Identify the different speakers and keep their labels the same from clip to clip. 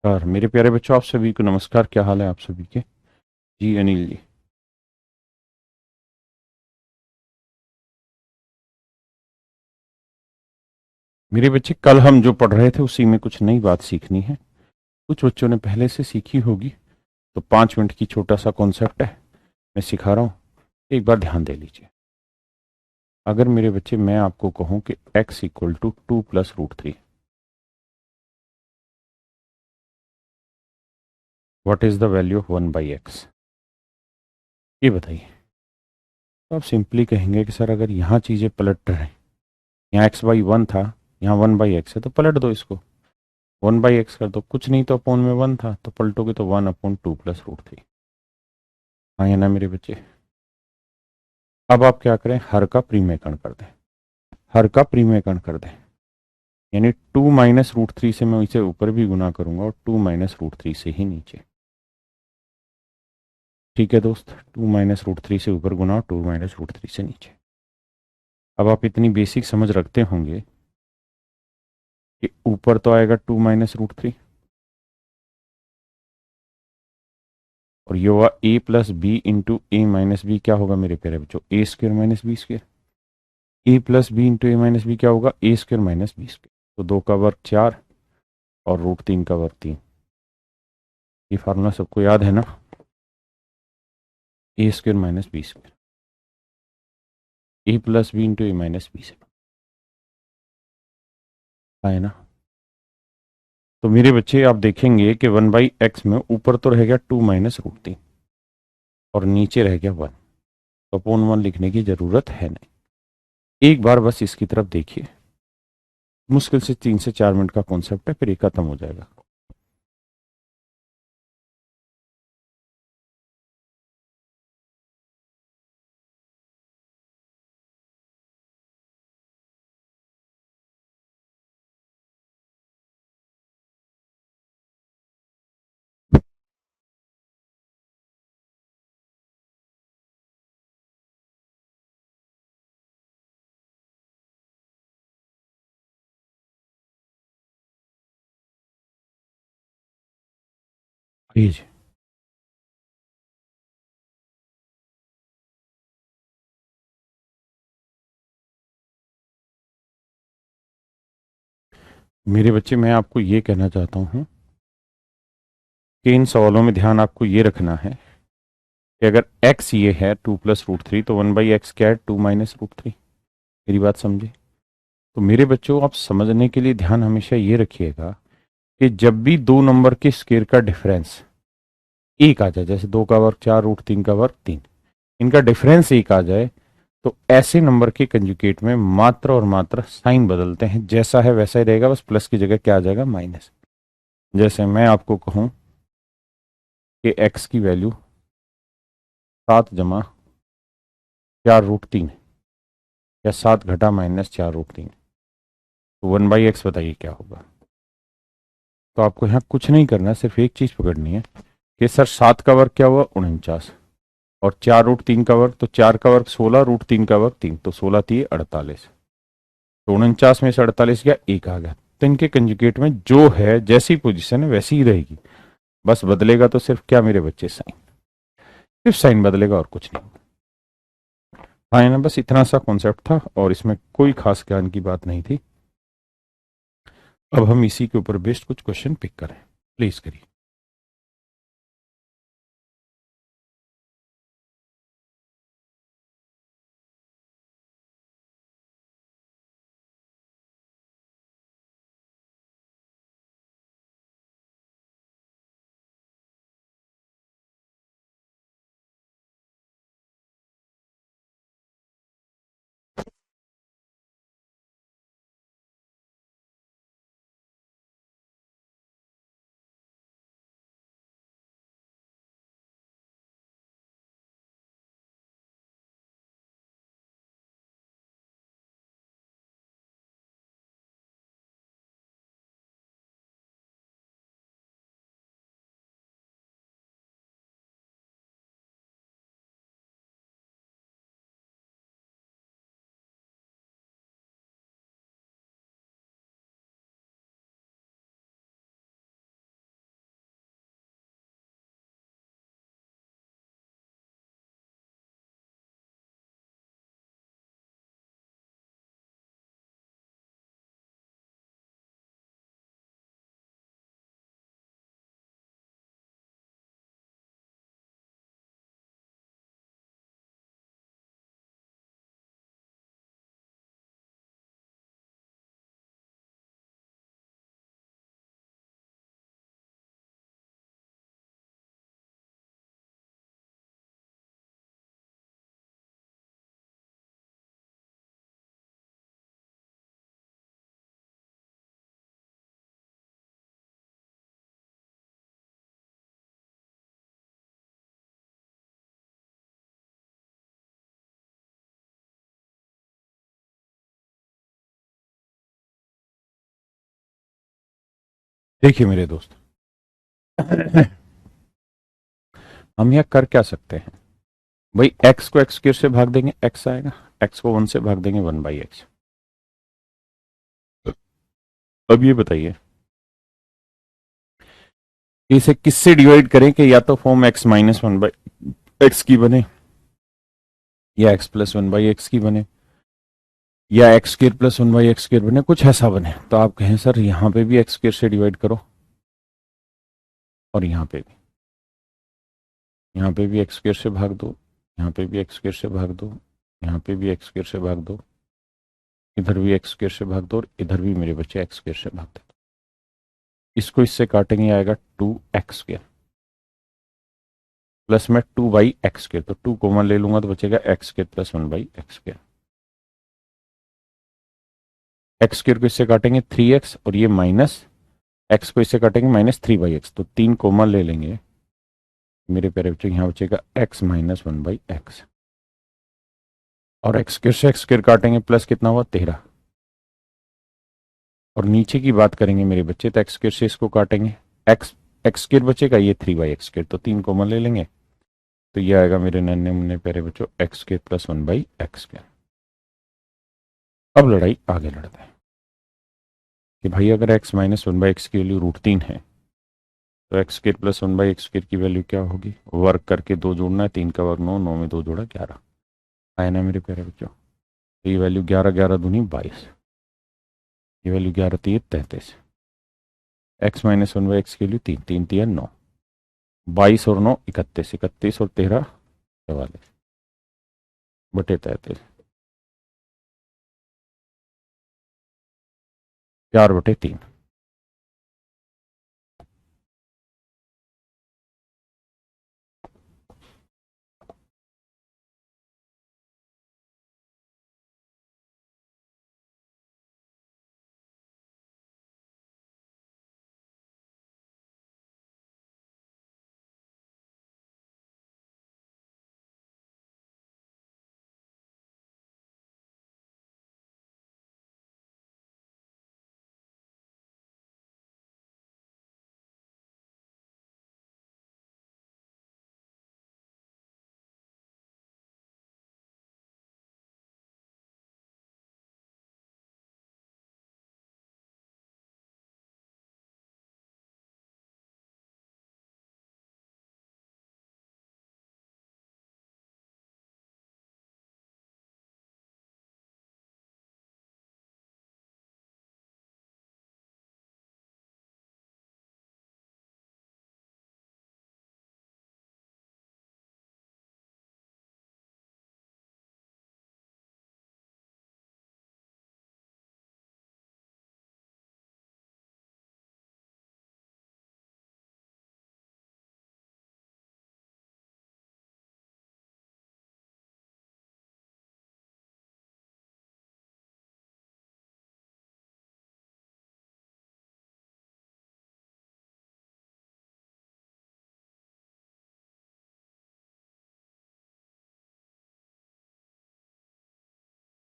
Speaker 1: नमस्कार मेरे प्यारे बच्चों, आप सभी को नमस्कार। क्या हाल है आप सभी के? जी अनिल जी। मेरे बच्चे, कल हम जो पढ़ रहे थे उसी में कुछ नई बात सीखनी है। कुछ बच्चों ने पहले से सीखी होगी, तो 5 मिनट की छोटा सा कॉन्सेप्ट है, मैं सिखा रहा हूँ। एक बार ध्यान दे लीजिए। अगर मेरे बच्चे मैं आपको कहूँ कि x equal to 2 + √3, what is the value of 1/x? ये बताइए। तो आप सिंपली कहेंगे कि सर अगर यहाँ चीज़ें पलट रहे हैं, यहाँ x/1 था, यहाँ 1/x है, तो पलट दो इसको। 1/x कर दो, कुछ नहीं तो अपोन में 1 था, तो पलटोगे तो 1/2 + √3। हाँ या ना मेरे बच्चे? अब आप क्या करें, हर का प्रीमेयकरण कर दें। हर का प्रीमेयकरण कर दें, यानी 2 - √3 से मैं इसे ऊपर भी गुना करूंगा और 2 - √3 से ही नीचे। ठीक है दोस्त, 2 - √3 से ऊपर गुना और 2 - √3 से नीचे। अब आप इतनी बेसिक समझ रखते होंगे कि ऊपर तो आएगा 2 - √3, और ये हुआ a + b × a - b। क्या होगा मेरे प्यारे बच्चों? a² - b²। a + b × a - b क्या होगा? a² - b²। तो 2 का वर्ग 4 और √3 का वर्ग 3। ये फार्मूला सबको याद है ना? a² - b², a + b × a - b से है ना? तो मेरे बच्चे आप देखेंगे कि 1/x में ऊपर तो रह गया 2 - √3 और नीचे रह गया 1, तो अपोन 1 लिखने की जरूरत है नहीं। एक बार बस इसकी तरफ देखिए। मुश्किल से 3 से 4 मिनट का कॉन्सेप्ट है, फिर ये खत्म हो जाएगा। जी, मेरे बच्चे मैं आपको ये कहना चाहता हूँ कि इन सवालों में ध्यान आपको ये रखना है कि अगर x ये है 2 + √3, तो 1/x क्या है? 2 - √3। मेरी बात समझे? तो मेरे बच्चों, आप समझने के लिए ध्यान हमेशा ये रखिएगा कि जब भी दो नंबर के स्केयर का डिफरेंस एक आ जाए, जैसे 2 का वर्ग 4, √3 का वर्ग 3, इनका डिफरेंस एक आ जाए, तो ऐसे नंबर के कंजुगेट में मात्र और मात्र साइन बदलते हैं। जैसा है वैसा ही रहेगा, बस प्लस की जगह क्या आ जाएगा? माइनस। जैसे मैं आपको कहूं कि x की वैल्यू 7 - 4 √3 या 7 - -4 √3, तो 1/x बताइए क्या होगा? तो आपको यहाँ कुछ नहीं करना, सिर्फ एक चीज पकड़नी है कि सर 7 का वर्ग क्या हुआ? 49। और 4 √3 का वर्ग, तो 4 का वर्ग 16, √3 का वर्ग 3, तो 16 3 48। तो 49 में से 48 गया, एक आ गया। तो इनके कंजुगेट में जो है, जैसी पोजीशन है वैसी ही रहेगी, बस बदलेगा तो सिर्फ क्या मेरे बच्चे? साइन। सिर्फ साइन बदलेगा और कुछ नहीं। हाँ, ना बस इतना सा कॉन्सेप्ट था और इसमें कोई खास ज्ञान की बात नहीं थी। अब हम इसी के ऊपर बेस्ड कुछ क्वेश्चन पिक करें। प्लीज करिए। देखिए मेरे दोस्त, हम यहाँ कर क्या सकते हैं भाई, एक्स को एक्स स्क्र से भाग देंगे, एक्स आएगा, एक्स को 1 से भाग देंगे, 1/x। अब ये बताइए इसे किससे डिवाइड करें कि या तो फॉर्म x-1/x की बने, या x+1/x की बने, या x² + 1/x² बने, कुछ ऐसा बने। तो आप कहें सर यहां पे भी x² से डिवाइड करो, और यहां पे भी, यहां पे भी x² से भाग दो, यहां पे भी x² से भाग दो, यहां पे भी x² से भाग दो, इधर भी x² से भाग दो, और इधर भी मेरे बच्चे x² से भाग दो। इसको इससे काटेंगे, आएगा 2x², प्लस में 2/x², तो 2 कॉमन ले लूंगा तो बचेगा x² + 1/x²। x² को इससे काटेंगे 3x, और ये माइनस x को इससे काटेंगे -3/x, तो 3 कॉमन ले लेंगे मेरे प्यारे बच्चों, यहाँ बचेगा x - 1/x, और x² से x² काटेंगे, प्लस कितना हुआ 13, और नीचे की बात करेंगे मेरे बच्चे तो x² से इसको काटेंगे, x² बचेगा, ये 3/x², तो 3 कॉमन ले लेंगे, तो ये आएगा मेरे नन्हे मुन्ने प्यारे बच्चों x² + 1/x²। अब लड़ाई आगे लड़ते हैं कि भाई अगर x - 1/x की वैल्यू √3 है, तो x² + 1/x² की वैल्यू क्या होगी, वर्ग करके 2 जोड़ना है, 3 का वर्ग 9, 9 में 2 जोड़ा 11 आया ना मेरे प्यारे बच्चों। तो ये वैल्यू 11, 11 दूनी 22, ये वैल्यू 11 3 33, x - 1/x की वैल्यू 3, 3 3 9, 22 और 9 31, 31 और 13 44 बटे 33, 4/3।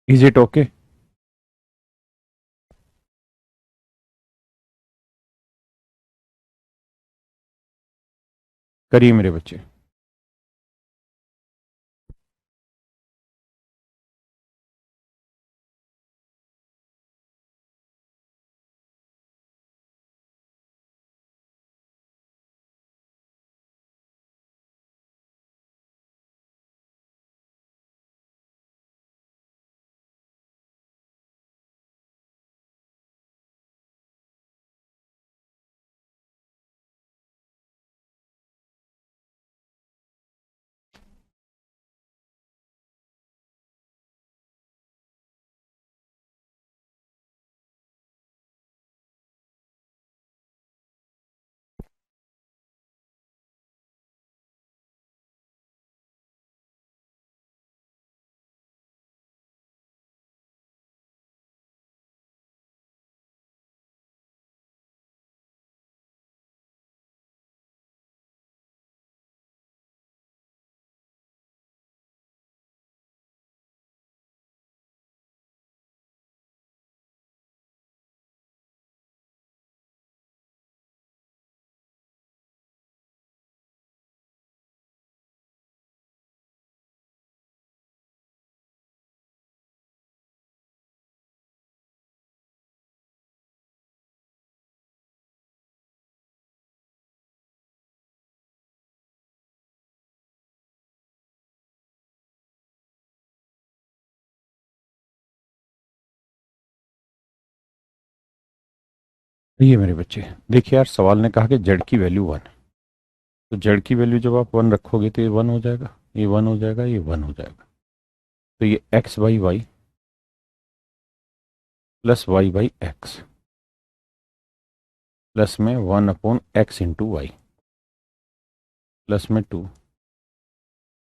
Speaker 1: Is it okay? करिए मेरे बच्चे। ये मेरे बच्चे, देखिए यार, सवाल ने कहा कि जेड की वैल्यू 1 है, तो जेड की वैल्यू जब आप 1 रखोगे तो ये 1 हो जाएगा, ये 1 हो जाएगा, ये 1 हो जाएगा। तो ये x by y plus y by x plus में 1/x/y प्लस में 2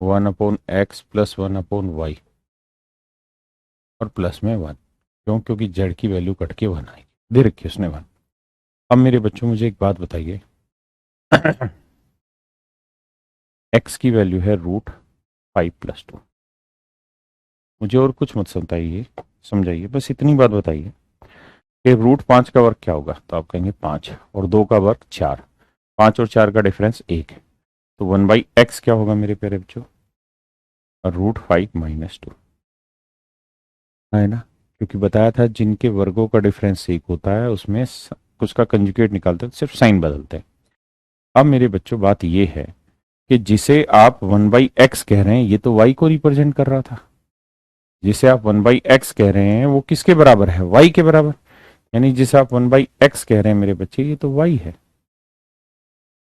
Speaker 1: 1/x प्लस 1/y और प्लस में 1। क्यों? क्योंकि जेड की वैल्यू कट के 1 आएगी, दे रखी है उसने 1। अब मेरे बच्चों मुझे एक बात बताइए, एक्स की वैल्यू है √5 + 2। मुझे और कुछ मत समझाइए, समझाइए, बस इतनी बात बताइए कि √5 का वर्ग क्या होगा। तो आप कहेंगे 5, और 2 का वर्ग 4, 5 और 4 का डिफरेंस 1 है। तो 1/x क्या होगा मेरे प्यारे बच्चों? √5 - 2, है ना? क्योंकि बताया था जिनके वर्गों का डिफरेंस 1 होता है उसमें उसका कंजुगेट निकालते हैं, सिर्फ साइन बदलते हैं। अब मेरे बच्चों बात ये है कि जिसे आप 1/x कह रहे हैं ये तो y को रिप्रेजेंट कर रहा था। जिसे आप 1/x कह रहे हैं वो किसके बराबर है? y के बराबर। यानी जिसे आप 1/x कह रहे हैं मेरे बच्चे, ये तो y है।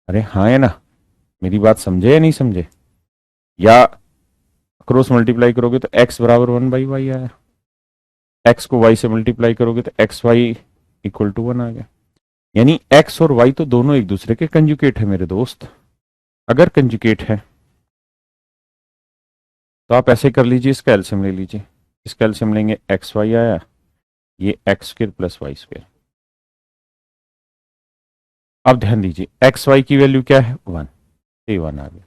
Speaker 1: अरे हाँ है ना? मेरी बात समझे या नहीं समझे? या क्रॉस मल्टीप्लाई करोगे तो x बराबर 1/y आया, x को y से मल्टीप्लाई करोगे तो xy = 1 आ गया। यानी x और y तो दोनों एक दूसरे के कंजुकेट है मेरे दोस्त। अगर कंजुकेट है तो आप ऐसे कर लीजिए, इसका एलसीएम ले लीजिए। इसका एलसीएम लेंगे, एक्स वाई आया, ये x² + y²। अब ध्यान दीजिए, एक्स वाई की वैल्यू क्या है? 1, ये 1 आ गया।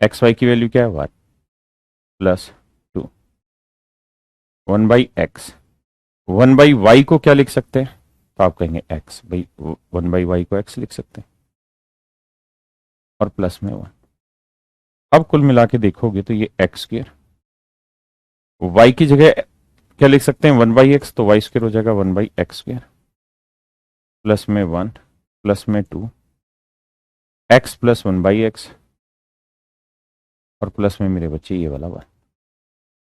Speaker 1: एक्स वाई की वैल्यू क्या है? 1 + 2, 1/x। 1/y को क्या लिख सकते हैं? तो आप कहेंगे x भाई, 1/y को x लिख सकते हैं, और प्लस में 1। अब कुल मिला के देखोगे तो ये x², y की जगह क्या लिख सकते हैं? 1/x, तो y² हो जाएगा 1/x², प्लस में 1 प्लस में 2, x + 1/x, और प्लस में मेरे बच्चे ये वाला 1।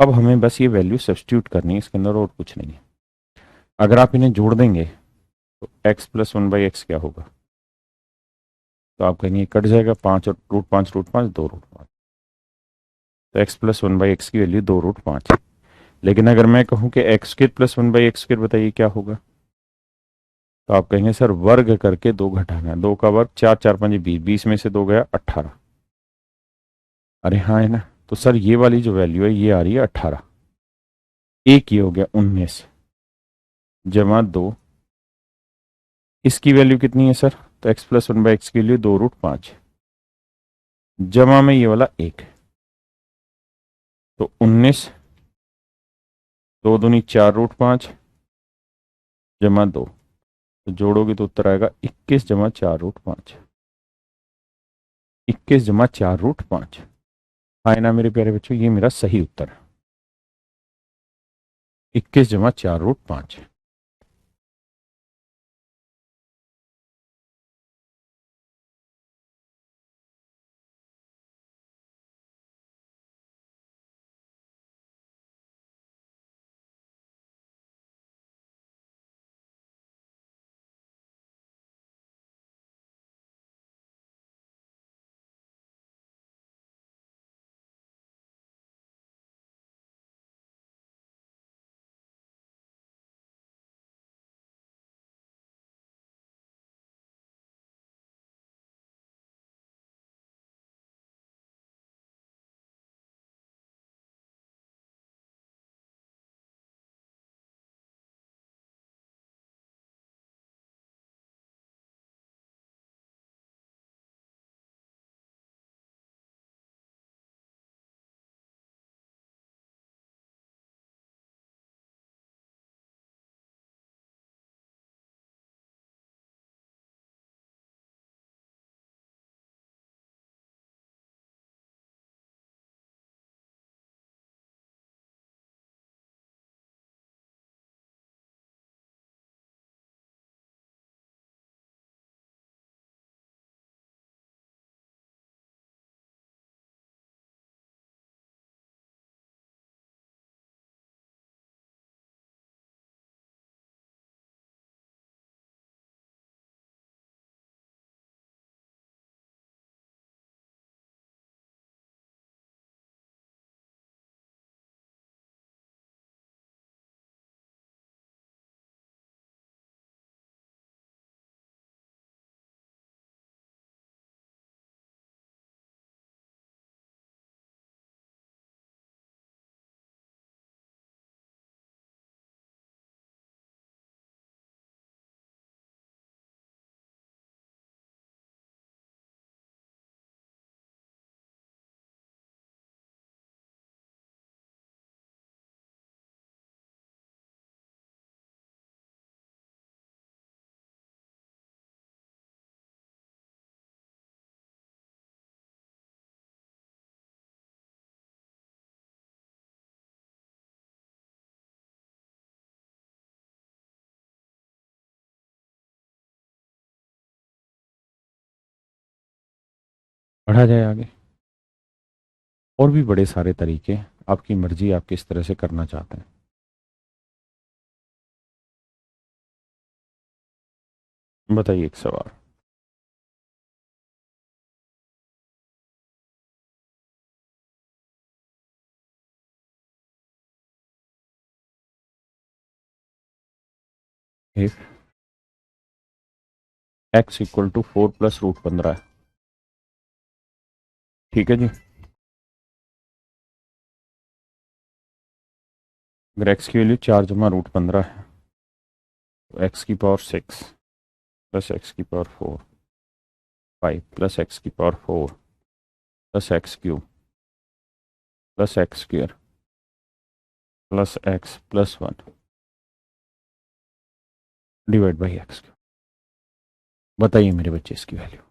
Speaker 1: अब हमें बस ये वैल्यू सब्स्टिट्यूट करनी है, इसके अंदर और कुछ नहीं है। अगर आप इन्हें जोड़ देंगे तो x + 1/x क्या होगा? तो आप कहेंगे कट जाएगा, 5 और √5 √5 2√5। तो x + 1/x की वैल्यू 2√5 है। लेकिन अगर मैं कहूं कि x² + 1/x² बताइए क्या होगा, तो आप कहेंगे सर वर्ग करके 2 घटाना है। 2 का वर्ग 4, 4 5 20, 20 में से 2 गया 18। अरे हाँ है ना? तो सर ये वाली जो वैल्यू है ये आ रही है 18। एक ये हो गया 19 जमा 2, इसकी वैल्यू कितनी है सर? तो x + 1/x के लिए 2√5 जमा में ये वाला 1, तो 19, 2 दूनी 4√5 जमा 2, तो जोड़ोगे तो उत्तर आएगा 21 जमा 4√5। 21 जमा 4√5, हाँ ना मेरे प्यारे बच्चों, ये मेरा सही उत्तर है, 21 जमा 4√5। बढ़ा जाए आगे। और भी बड़े सारे तरीके, आपकी मर्जी, आप किस तरह से करना चाहते हैं। बताइए एक सवाल। इफ एक्स इक्वल टू 4 + √15 है, ठीक है जी। अगर एक्स की वैल्यू 4 + √15 है, तो एक्स की पावर 6 प्लस एक्स की पावर 4, 5 प्लस एक्स की power 4 plus x cube plus x square plus x plus 1 divide by x. बताइए मेरे बच्चे इसकी वैल्यू।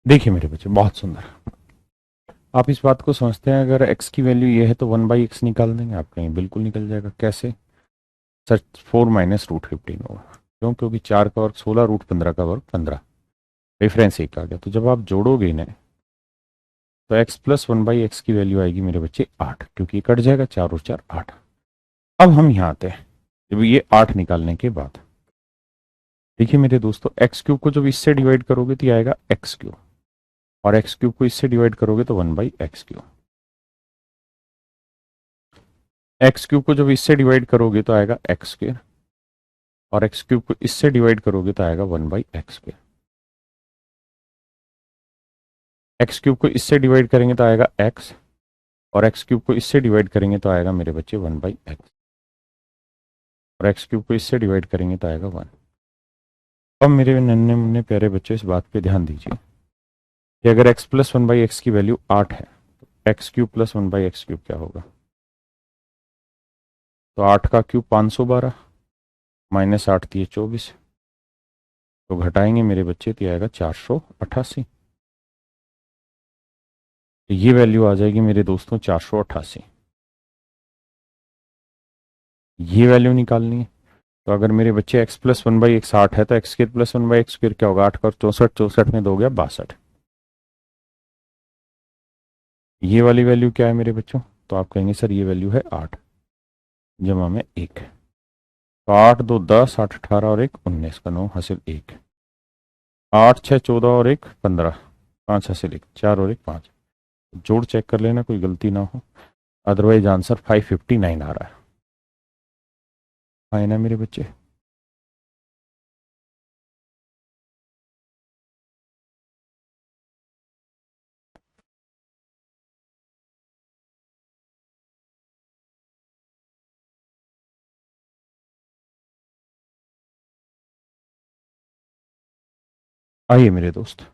Speaker 1: देखिए मेरे बच्चे, बहुत सुंदर। आप इस बात को समझते हैं, अगर x की वैल्यू ये है तो 1/x निकाल देंगे आप, कहीं बिल्कुल निकल जाएगा। कैसे सर? 4 - √15 होगा। क्यों? क्योंकि 4 का वर्ग 16, √15 का वर्ग 15, रेफरेंस एक आ गया। तो जब आप जोड़ोगे इन्हें, तो x प्लस 1/x की वैल्यू आएगी मेरे बच्चे 8, क्योंकि ये कट जाएगा, 4 और 4 8। अब हम यहाँ आते हैं, जब ये 8 निकालने के बाद देखिए मेरे दोस्तों, एक्स क्यूब को जब इससे डिवाइड करोगे तो ये आएगा एक्स क्यूब। और एक्स क्यूब को इससे डिवाइड करोगे तो 1/x³। एक्स क्यूब को जब इससे डिवाइड करोगे तो आएगा x², और एक्स क्यूब को इससे डिवाइड करोगे तो आएगा 1/x²। एक्स क्यूब को इससे डिवाइड करेंगे तो आएगा x, और एक्स क्यूब को इससे डिवाइड करेंगे तो आएगा मेरे बच्चे 1/x, और एक्स क्यूब को इससे डिवाइड करेंगे तो आएगा 1। अब मेरे नन्हे मुन्ने प्यारे बच्चों इस बात पे ध्यान दीजिए कि अगर x प्लस 1/x की वैल्यू 8 है तो x³ प्लस 1/x³ क्या होगा? तो 8 का क्यूब 512, माइनस 8 दिए 24, तो घटाएंगे मेरे बच्चे तो आएगा 488। तो ये वैल्यू आ जाएगी मेरे दोस्तों 488। ये वैल्यू निकालनी है। तो अगर मेरे बच्चे x प्लस 1/x 8 है तो x² प्लस 1/x² क्या होगा? 8 का 64, 64 में 2 गया 62। ये वाली वैल्यू क्या है मेरे बच्चों? तो आप कहेंगे सर ये वैल्यू है 8 जमा में 1। तो 8 2 10, 8 18 और 1 19 का 9 हासिल 1, 8 6 14 और 1 15, 5 हासिल 1, 4 और 1 5। जोड़ चेक कर लेना कोई गलती ना हो, अदरवाइज आंसर 559 आ रहा है ना मेरे बच्चे? आइए मेरे दोस्त,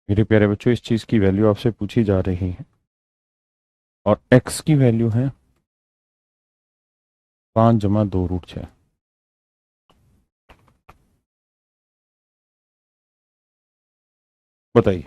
Speaker 1: मेरे प्यारे बच्चों इस चीज की वैल्यू आपसे पूछी जा रही है और x की वैल्यू है 5 जमा 2√6। बताइए।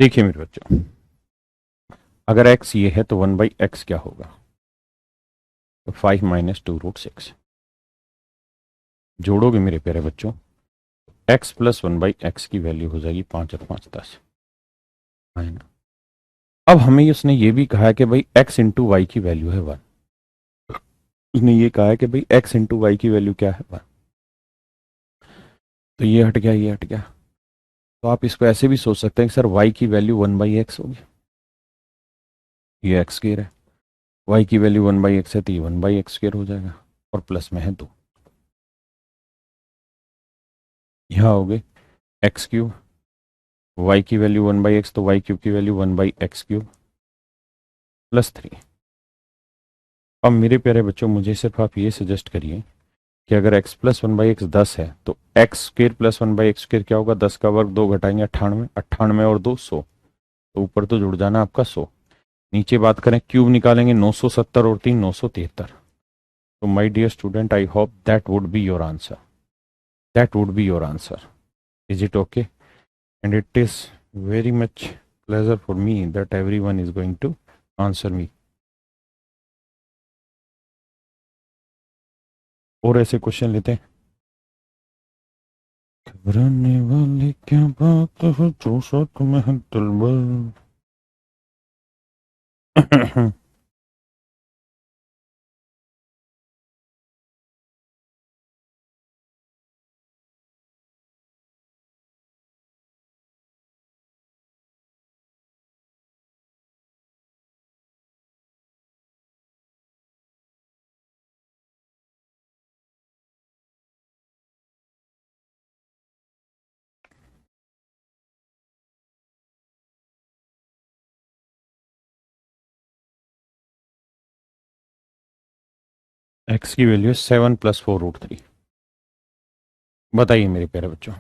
Speaker 1: देखिए मेरे बच्चों, अगर x ये है तो 1/x क्या होगा? तो 5 माइनस 2√6। जोड़ोगे मेरे प्यारे बच्चों, x प्लस 1/x की वैल्यू हो जाएगी 5 और 5 10, है ना? अब हमें उसने ये भी कहा है कि भाई x इंटू वाई की वैल्यू है 1। उसने ये कहा है कि भाई x इंटू वाई की वैल्यू क्या है 1। तो ये हट गया, ये हट गया। तो आप इसको ऐसे भी सोच सकते हैं कि सर y की वैल्यू 1/x होगी, ये एक्स स्क्र है, y की वैल्यू 1/x है तो ये 1/x² हो जाएगा, और प्लस में है 2। यहाँ हो गए x³ y की वैल्यू 1/x, तो y³ की वैल्यू 1/x³ +3। अब मेरे प्यारे बच्चों, मुझे सिर्फ आप ये सजेस्ट करिए कि अगर x प्लस 1/x 10 है तो x² प्लस 1/x² क्या होगा? 10 का वर्ग 2 घटाएंगे 98, 98 और 2 100, तो ऊपर तो जुड़ जाना आपका 100। नीचे बात करें क्यूब निकालेंगे, 970 और 3 973। तो my dear student, I hope that would be your answer, that would be your answer. Is it okay? And it is very much pleasure for me that everyone is going to answer me। और ऐसे question लेते हैं। घबराने वाली क्या बात है जो शौक में है दिलबर। एक्स की वैल्यू 7 + 4√3। बताइए मेरे प्यारे बच्चों।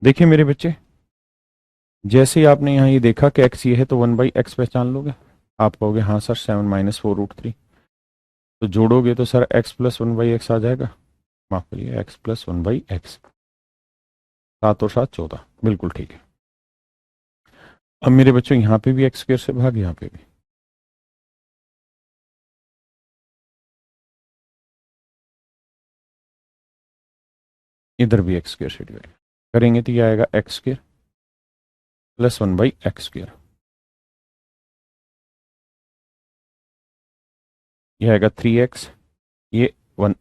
Speaker 1: देखिए मेरे बच्चे, जैसे ही आपने यहाँ ये देखा कि एक्स ये है तो 1/x पहचान लोगे। आप कहोगे हाँ सर 7 - 4√3। तो जोड़ोगे तो सर x प्लस 1/x आ जाएगा। माफ करिए, x प्लस 1/x। 7 और 7 14, बिल्कुल ठीक है। अब मेरे बच्चों यहाँ पे भी x² से भाग, यहाँ पे भी। इधर भी x² से डिवाइड करेंगे तो ये आएगा x² प्लस 1/x²। ये आएगा 3x, ये 1,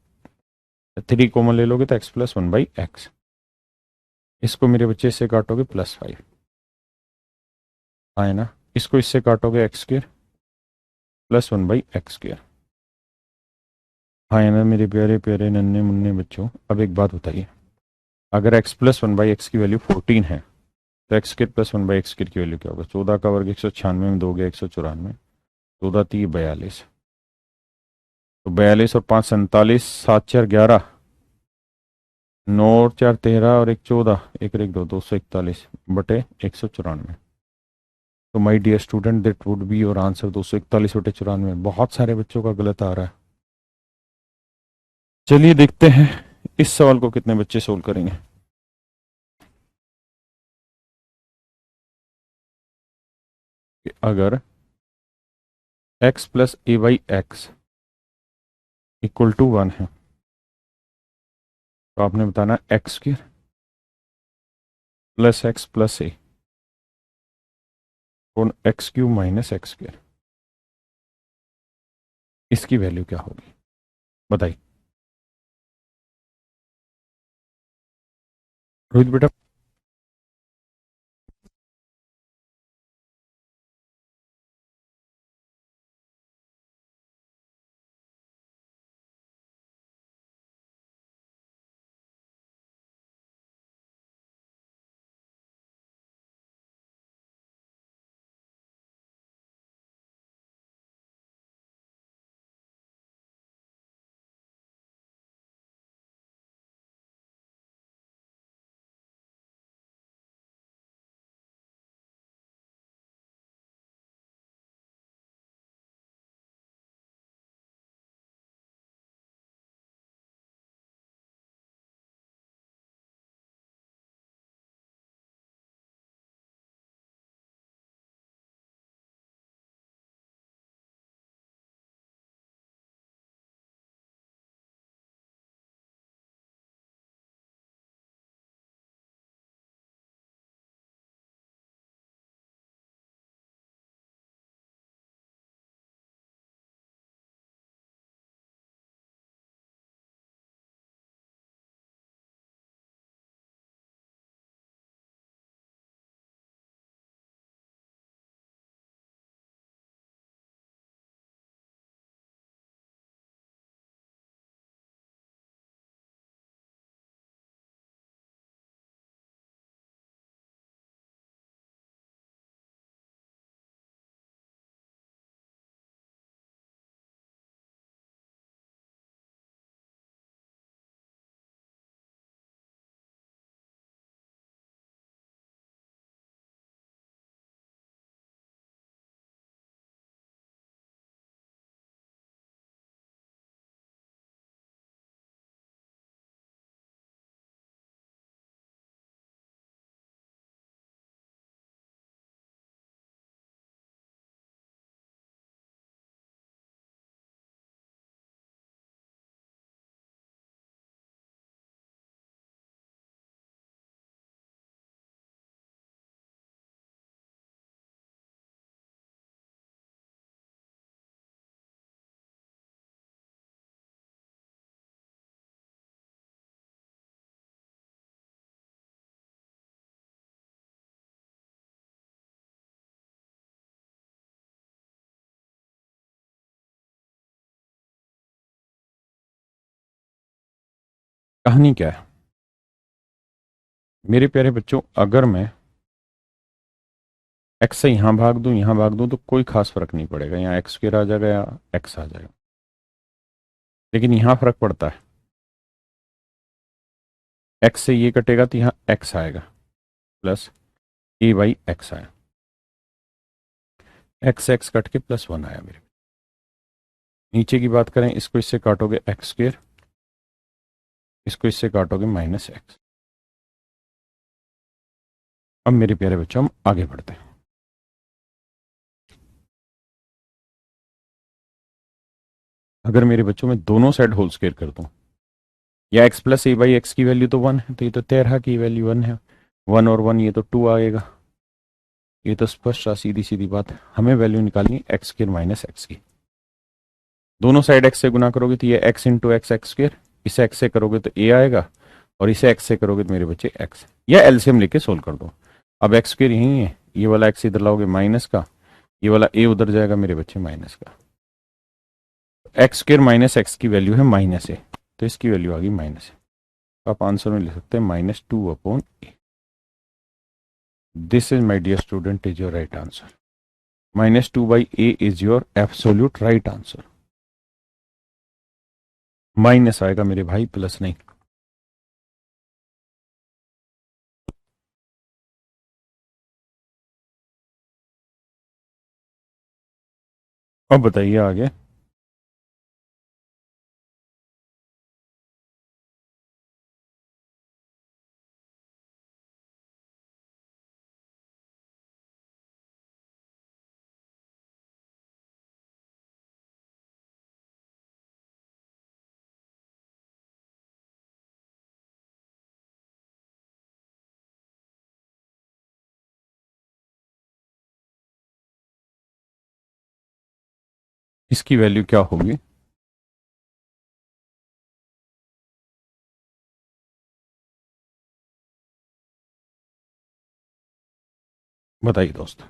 Speaker 1: 3 कॉमन ले लोगे तो x प्लस 1/x। इसको मेरे बच्चे से काटोगे +5। हाँ है ना, इसको इससे काटोगे एक्स स्क्वायर प्लस 1/x²। हाँ है ना मेरे प्यारे प्यारे नन्हे मुन्ने बच्चों। अब एक बात बताइए, अगर x प्लस 1/x की वैल्यू 14 है तो एक्स स्क्र प्लस 1/x² की वैल्यू क्या होगा? 14 का वर्ग 196 में दोगे 194, 14×3 = 42, तो 42 और 5 47, 7×4 = 11, 9 और 4 13 और 1 14, 1 और 1 2, 241/194। तो my dear student that would be your answer 241/94। बहुत सारे बच्चों का गलत आ रहा है। चलिए देखते हैं इस सवाल को कितने बच्चे सोल्व करेंगे। कि अगर x plus a/x equal to 1 है तो आपने बताना x² plus x plus a और x³ माइनस x², इसकी वैल्यू क्या होगी बताइए। रोहित बेटा कहानी क्या है मेरे प्यारे बच्चों? अगर मैं x से यहाँ भाग दूं तो कोई खास फर्क नहीं पड़ेगा, यहाँ x² आ जाएगा या x आ जाएगा, लेकिन यहाँ फर्क पड़ता है। x से ये कटेगा तो यहाँ x आएगा प्लस a/x आया, x कट के +1 आया मेरे। नीचे की बात करें, इसको इससे काटोगे x², इसको इससे काटोगे -x। अब मेरे प्यारे बच्चों हम आगे बढ़ते हैं। अगर मेरे बच्चों में दोनों साइड होल स्क्वायर कर दूं, या x प्लस a/x की वैल्यू तो 1 है, तो ये तो 13 की वैल्यू 1 है, 1 और 1 ये तो 2 आएगा। ये तो स्पष्ट सीधी सीधी बात। हमें वैल्यू निकालनी x² माइनस x की। दोनों साइड x से गुना करोगे तो ये x इंटू एक्स x², इसे x से करोगे तो a आएगा, और इसे x से करोगे तो मेरे बच्चे x, या एलसीएम लेके सोल्व कर दो। अब x² यही है, ये वाला एक्स इधर लाओगे माइनस का, ये वाला ए उधर जाएगा मेरे बच्चे माइनस का। एक्स स्क्र माइनस एक्स की वैल्यू है माइनस ए, तो इसकी वैल्यू आ गई माइनस ए। आप आंसर में लिख सकते हैं -2/a। This is my dear student is your right answer. -2/a is your absolute right answer. Minus आएगा मेरे भाई, प्लस नहीं। अब बताइए आगे। इसकी वैल्यू क्या होगी? बताइए दोस्त।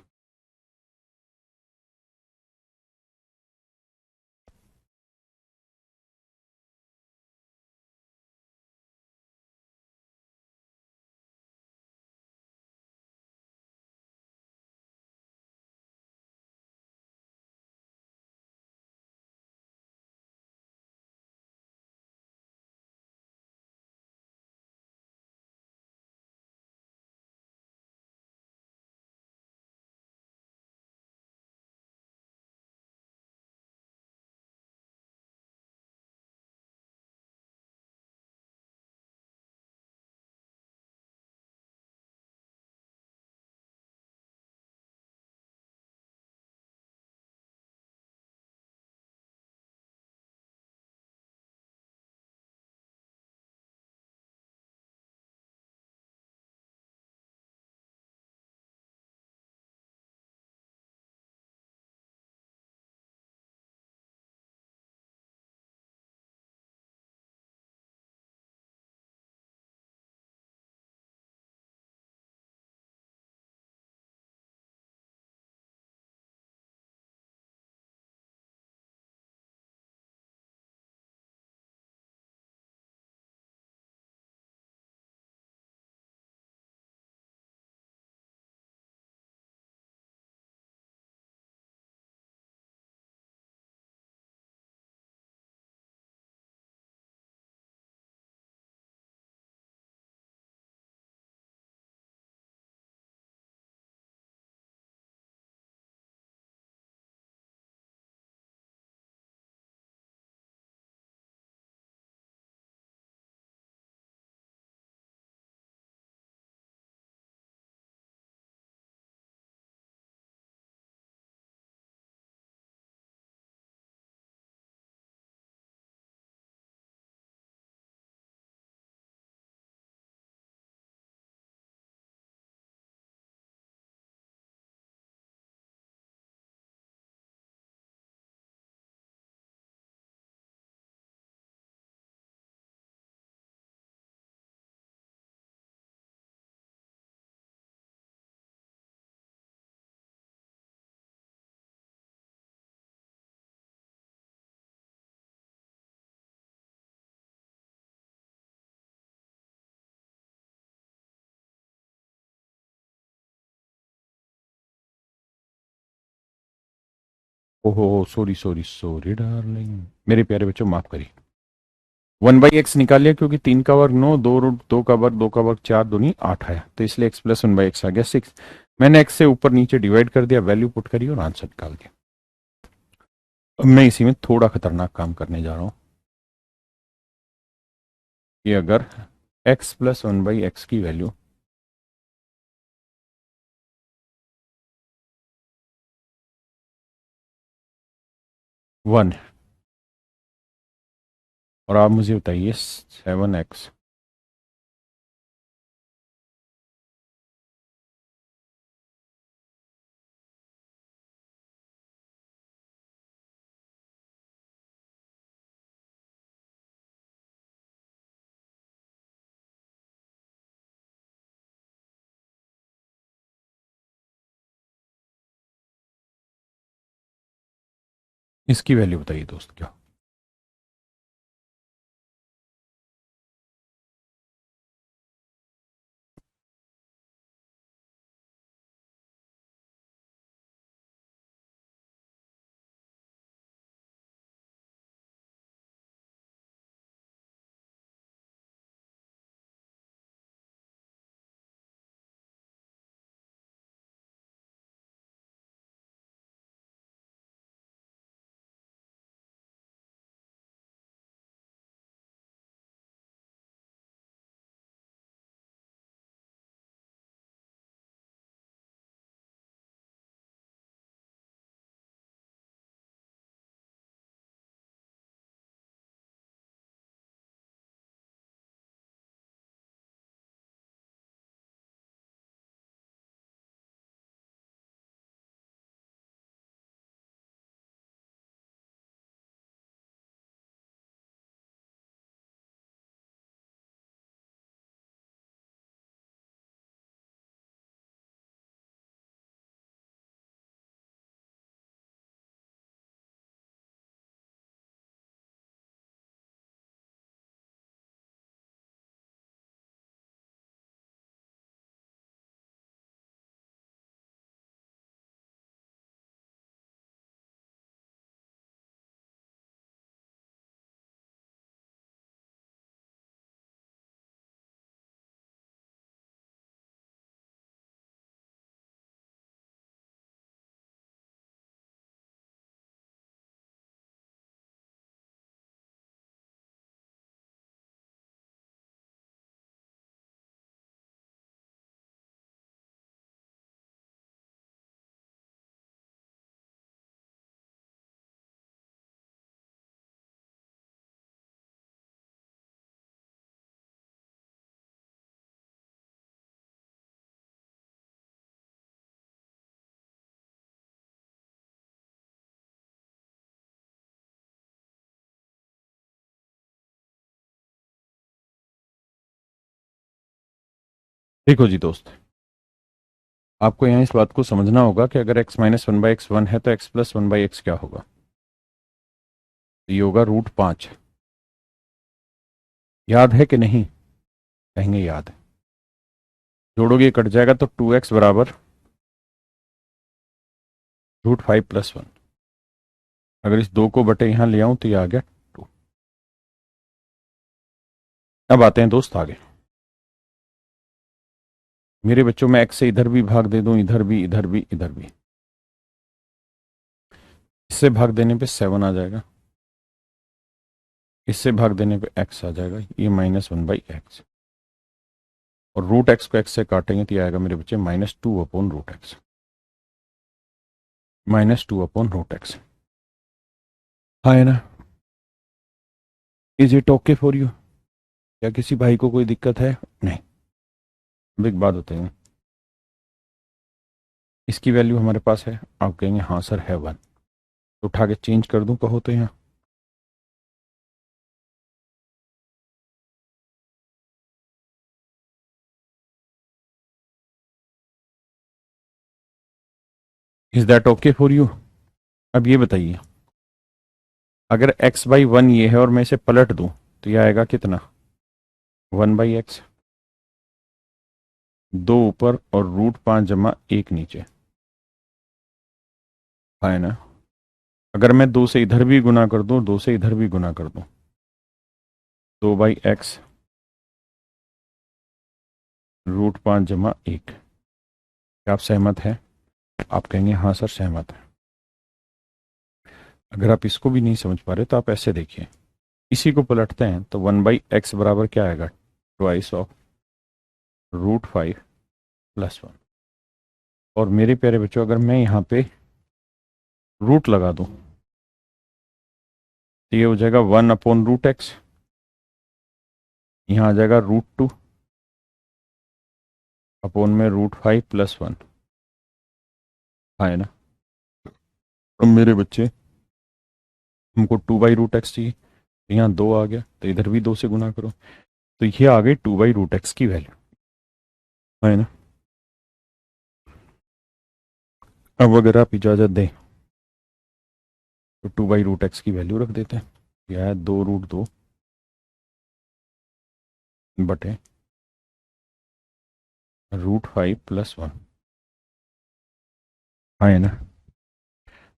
Speaker 1: ओहो, सॉरी सॉरी सॉरी डार्लिंग, मेरे प्यारे बच्चों माफ करिए। 1/x निकालिए, क्योंकि 3 का वर्ग 9, 2 रूट 2 का वर्ग 2 का वर्ग 4, दूनी 8 आया, तो इसलिए x प्लस 1/x आ गया 6। मैंने x से ऊपर नीचे डिवाइड कर दिया, वैल्यू पुट करी और आंसर निकाल दिया। अब मैं इसी में थोड़ा खतरनाक काम करने जा रहा हूं कि अगर x प्लस 1/x की वैल्यू 1 है, और आप मुझे बताइए 7x इसकी वैल्यू बताइए दोस्त क्या। देखो जी दोस्त, आपको यहाँ इस बात को समझना होगा कि अगर x minus one by x 1 है तो x plus one by x क्या होगा। तो ये होगा √5। याद है कि नहीं? कहेंगे याद है। जोड़ोगे कट जाएगा तो 2x बराबर √5 + 1। अगर इस 2 को बटे यहां ले आऊं तो ये आ गया 2। अब आते हैं दोस्त आगे। मेरे बच्चों में x से इधर भी भाग दे दूं, इधर भी, इधर भी, इधर भी। इससे भाग देने पे 7 आ जाएगा, इससे भाग देने पे x आ जाएगा, ये -1/x। और √x को x से काटेंगे तो ये आएगा मेरे बच्चे -2/√x। -2/√x। हाँ है ना? Is it okay for you? क्या किसी भाई को कोई दिक्कत है? नहीं। अब एक बात बताइए, इसकी वैल्यू हमारे पास है, आप कहेंगे हाँ सर है 1, तो उठा के चेंज कर दूं कहो तो यहाँ। Is that okay for you? अब ये बताइए, अगर x/1 ये है और मैं इसे पलट दूं तो ये आएगा कितना? 1/x। 2 ऊपर और √5 जमा 1 नीचे, है ना? अगर मैं 2 से इधर भी गुना कर दूं, 2 से इधर भी गुना कर दूं, 2/x √5 जमा 1। क्या आप सहमत हैं? आप कहेंगे हाँ सर सहमत है। अगर आप इसको भी नहीं समझ पा रहे तो आप ऐसे देखिए, इसी को पलटते हैं तो 1/x बराबर क्या आएगा? Twice of √5 + 1। और मेरे प्यारे बच्चों, अगर मैं यहाँ पे रूट लगा दूं तो ये हो जाएगा 1/√x। यहाँ आ जाएगा √2 अपॉन में √5 + 1। हाँ है ना? तो मेरे बच्चे, हमको 2/√x चाहिए, तो यहाँ 2 आ गया, तो इधर भी 2 से गुना करो, तो ये आ गई 2/√x की वैल्यू, है ना? अब अगर आप इजाज़त दें तो 2/√x की वैल्यू रख देते हैं। क्या है, 2√2 बटे √5 + 1। हाँ है ना।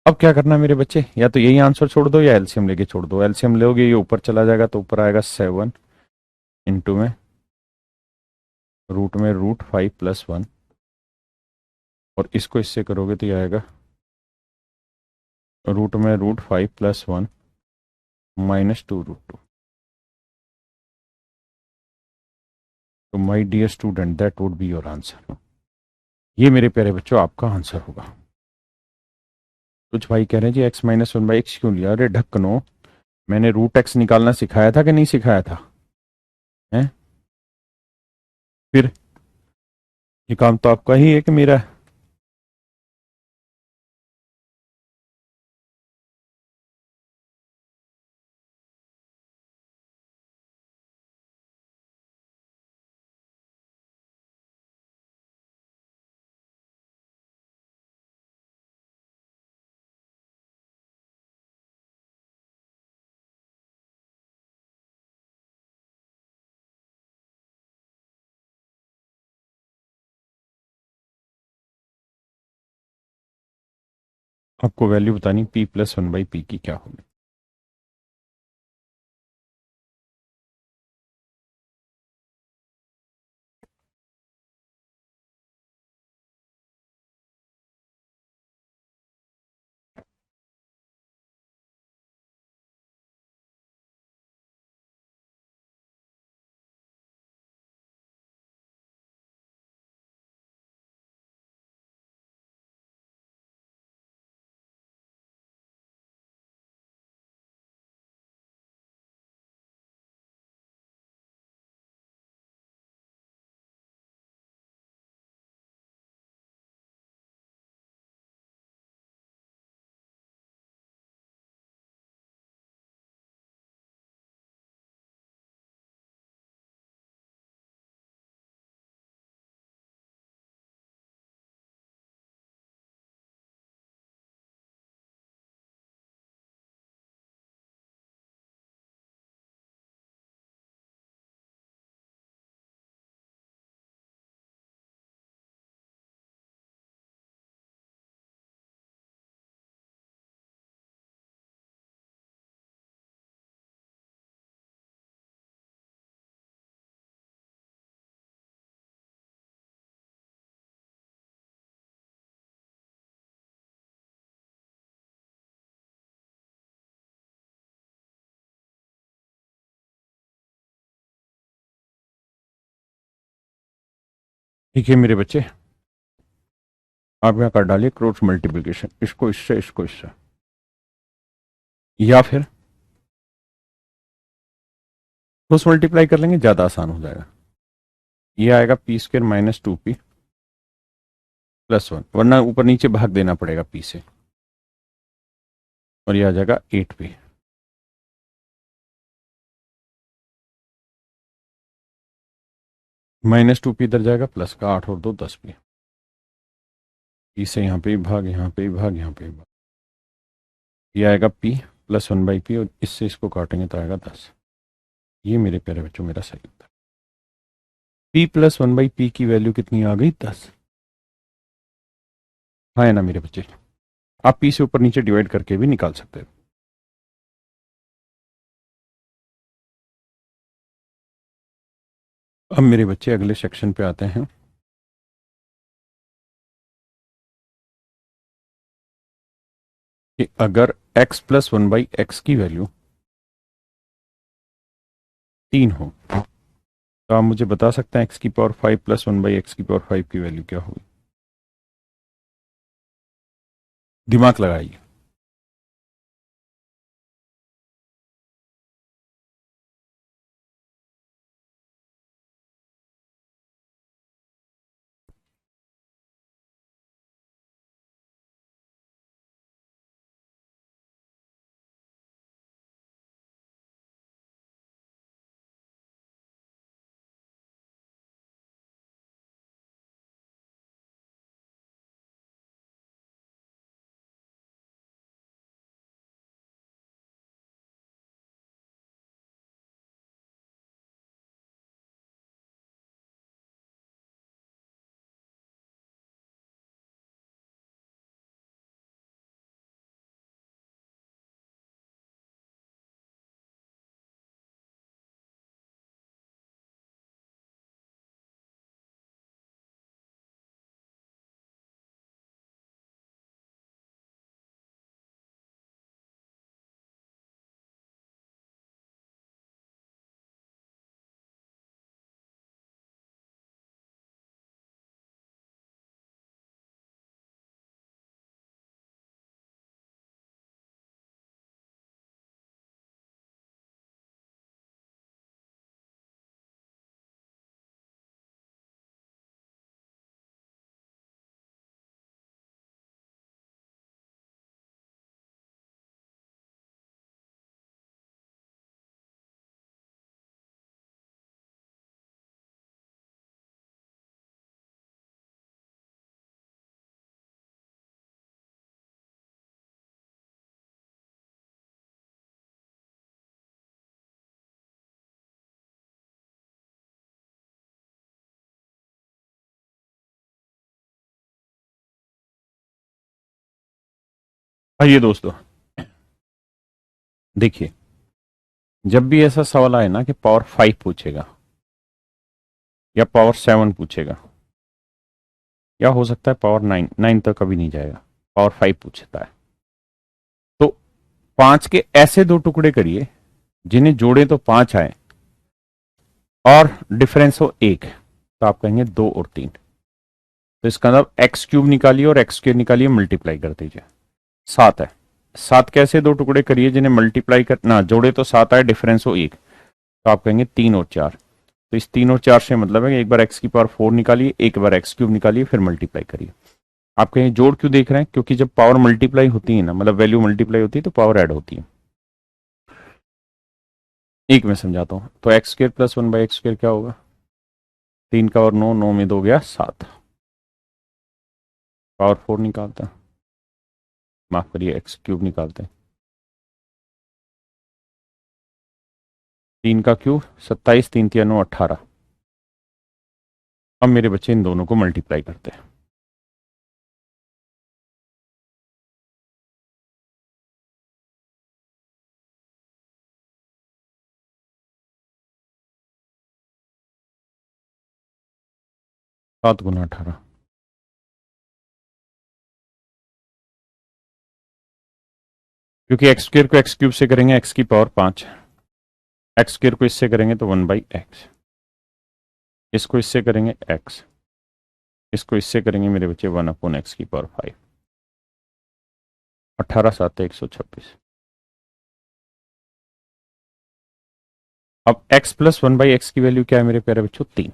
Speaker 1: अब क्या करना है मेरे बच्चे, या तो यही आंसर छोड़ दो या एलसीएम लेके छोड़ दो। एलसीएम लोगे ये ऊपर चला जाएगा तो ऊपर आएगा 7 इंटू में √5 + 1, और इसको इससे करोगे तो ये आएगा √5 + 1 -2√2। तो my dear student, that would be your answer. ये मेरे प्यारे बच्चों आपका आंसर होगा। कुछ भाई कह रहे हैं जी x-1/x क्यों लिया? अरे ढक्कनो, मैंने √x निकालना सिखाया था कि नहीं सिखाया था? हैं? फिर ये काम तो आपका ही है कि मेरा है? आपको वैल्यू बतानी p+1/p की क्या होगी। ठीक है मेरे बच्चे, आप यहाँ कर डालिए क्रॉस मल्टीप्लिकेशन, इसको इससे, या फिर क्रॉस मल्टीप्लाई कर लेंगे, ज्यादा आसान हो जाएगा। ये आएगा p² - 2p +1, वरना ऊपर नीचे भाग देना पड़ेगा p से, और ये आ जाएगा 8p। -2p इधर जाएगा, प्लस का 8 और 2 10p। p से यहाँ पे भी भाग, यहाँ पे भी भाग, यहाँ पे भी भाग। ये आएगा p+1/p, और इससे इसको काटेंगे तो आएगा 10। ये मेरे प्यारे बच्चों मेरा सही उत्तर। p+1/p की वैल्यू कितनी आ गई? 10। हाँ है ना मेरे बच्चे। आप p से ऊपर नीचे डिवाइड करके भी निकाल सकते हो। अब मेरे बच्चे अगले सेक्शन पे आते हैं। कि अगर x+1/x की वैल्यू 3 हो तो आप मुझे बता सकते हैं x⁵ +1/x⁵ की वैल्यू क्या होगी? दिमाग लगाइए। आइए दोस्तों, देखिए, जब भी ऐसा सवाल आए ना कि पावर 5 पूछेगा या पावर 7 पूछेगा या हो सकता है पावर 9 तक कभी नहीं जाएगा, पावर 5 पूछता है, तो 5 के ऐसे दो टुकड़े करिए जिन्हें जोड़े तो 5 आए और डिफरेंस हो 1, तो आप कहेंगे 2 और 3। तो इसका मतलब एक्स क्यूब निकालिए और एक्स स्क्वायर निकालिए, मल्टीप्लाई कर दीजिए। 7 है, 7 कैसे दो टुकड़े करिए जिन्हें मल्टीप्लाई करना, जोड़े तो 7 आए, डिफरेंस हो 1, तो आप कहेंगे 3 और 4। तो इस 3 और 4 से मतलब है कि एक बार एक्स की पावर 4 निकालिए, एक बार एक्स क्यूब निकालिए, फिर मल्टीप्लाई करिए। आप कहें जोड़ क्यों देख रहे हैं, क्योंकि जब पावर मल्टीप्लाई होती है ना, मतलब वैल्यू मल्टीप्लाई होती है तो पावर ऐड होती है। एक मैं समझाता हूं, तो एक्स स्क्र प्लस 1/x² क्या होगा, 3 का और 9, 9 में 2 गया 7, पावर 4 निकालते हैं, माफ करिए एक्स क्यूब निकालते हैं, 3 का क्यूब 27, 3 3 9 18। अब मेरे बच्चे इन दोनों को मल्टीप्लाई करते हैं, सात गुना 18, क्योंकि एक्स स्क्र को एक्स क्यूब से करेंगे एक्स की पावर 5, एक्स स्क्र को इससे करेंगे तो 1/x, इसको इससे करेंगे x, इसको इससे करेंगे मेरे बच्चे 1/x की पावर 5, 18 7 126। अब x प्लस 1/x की वैल्यू क्या है मेरे प्यारे बच्चों, 3।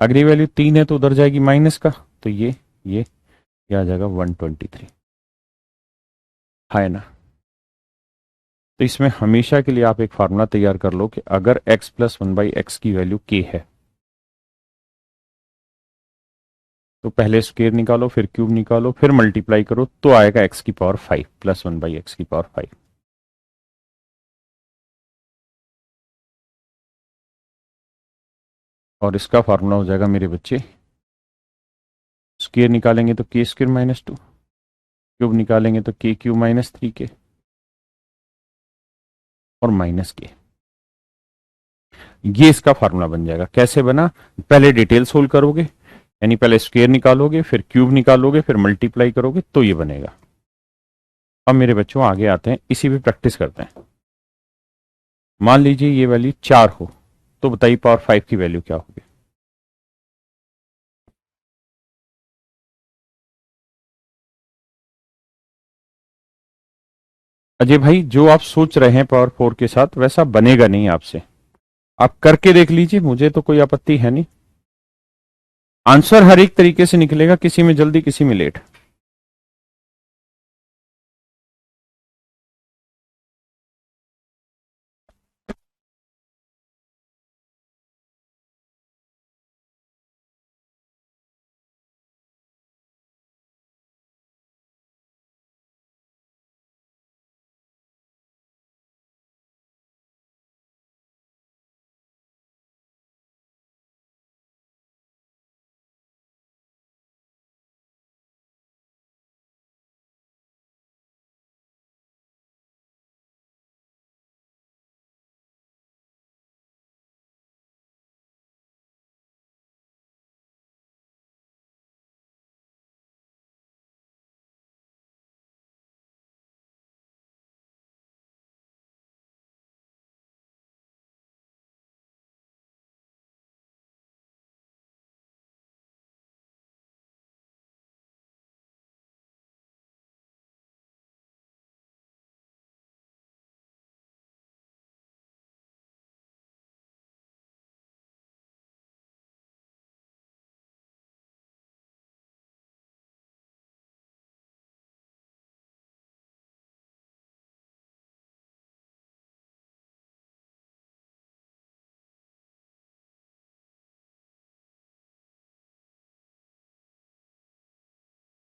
Speaker 1: अगर ये वैल्यू 3 है तो उधर जाएगी माइनस का, तो ये आ जाएगा 123, है ना। तो इसमें हमेशा के लिए आप एक फार्मूला तैयार कर लो कि अगर x प्लस 1/x की वैल्यू k है तो पहले स्क्वायर निकालो, फिर क्यूब निकालो, फिर मल्टीप्लाई करो, तो आएगा x की पावर 5 प्लस 1/x की पावर 5। और इसका फार्मूला हो जाएगा मेरे बच्चे, स्क्वायर निकालेंगे तो k स्क्वायर -2, क्यूब निकालेंगे तो k क्यूब -3k और माइनस के, ये इसका फार्मूला बन जाएगा। कैसे बना, पहले डिटेल सोल्व करोगे, यानी पहले स्क्वायर निकालोगे, फिर क्यूब निकालोगे, फिर मल्टीप्लाई करोगे, तो ये बनेगा। अब मेरे बच्चों आगे आते हैं, इसी पे प्रैक्टिस करते हैं। मान लीजिए ये वैल्यू 4 हो, तो बताइए पावर 5 की वैल्यू क्या होगी। अजय भाई, जो आप सोच रहे हैं पावर 4 के साथ वैसा बनेगा नहीं आपसे, आप करके देख लीजिए, मुझे तो कोई आपत्ति है नहीं। आंसर हर एक तरीके से निकलेगा, किसी में जल्दी किसी में लेट।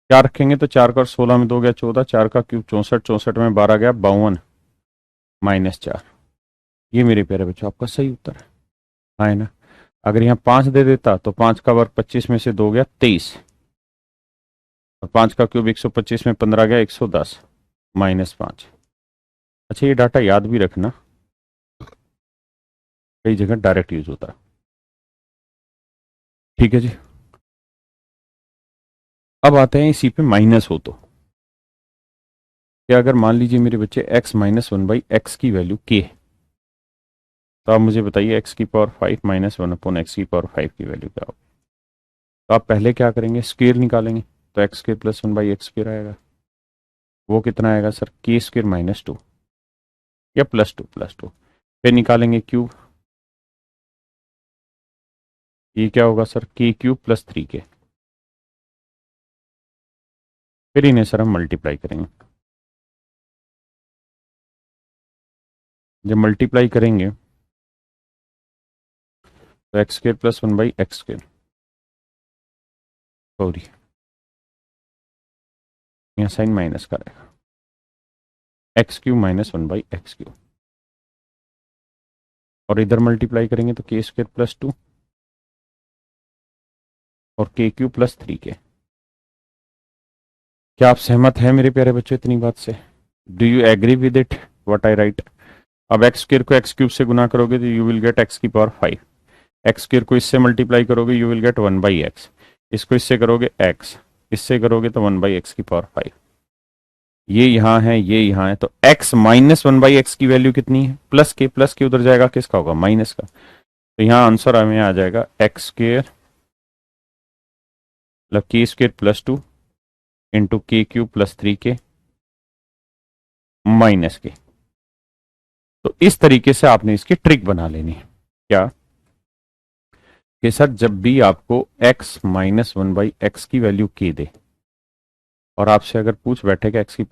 Speaker 1: चार रखेंगे तो 4 का और 16 में 2 गया 14, 4 का क्यूब 64, 64 में 12 गया 52, -4। ये मेरे प्यारे बच्चों आपका सही उत्तर है ना। अगर यहाँ 5 दे देता तो 5 का वर्ग 25 में से 2 गया 23, और 5 का क्यूब 125 में 15 गया 110, -5। अच्छा, ये डाटा याद भी रखना, कई जगह डायरेक्ट यूज होता है। ठीक है जी। अब आते हैं इसी पे माइनस हो तो क्या, अगर मान लीजिए मेरे बच्चे x-1/x की वैल्यू k है, तो आप मुझे बताइए x⁵ -1/x⁵ की वैल्यू क्या होगी। तो आप पहले क्या करेंगे, स्क्वेयर निकालेंगे, तो x² + 1/x² आएगा। वो कितना आएगा सर, k² - 2 या +2 फिर निकालेंगे क्यूब, ये क्या होगा सर, k³ + 3k। फिर इन्हें सर हम मल्टीप्लाई करेंगे, जब मल्टीप्लाई करेंगे तो x² + 1/x², सॉरी यहाँ साइन माइनस का रहेगा, x³ - 1/x³, और इधर मल्टीप्लाई करेंगे तो k² + 2 और k³ + 3k। क्या आप सहमत हैं मेरे प्यारे बच्चों इतनी बात से? Do you agree with it what I write? अब x² को x³ से गुना करोगे तो you will get x⁵। x² को इससे मल्टीप्लाई करोगे यू विल गेट 1/x। इसको इससे करोगे x, इससे करोगे तो 1/x⁵। ये यहाँ है, ये यहाँ है, तो x - 1/x की वैल्यू कितनी है, प्लस के उधर जाएगा, किसका होगा, माइनस का। तो यहाँ आंसर हमें आ जाएगा x² मतलब k² + 2 into k³ + 3k minus के। तो इस तरीके से आपने इसकी ट्रिक बना लेनी है। क्या कि सर जब भी आपको x - 1/x की वैल्यू k दे और आपसे अगर पूछ बैठे कि x⁵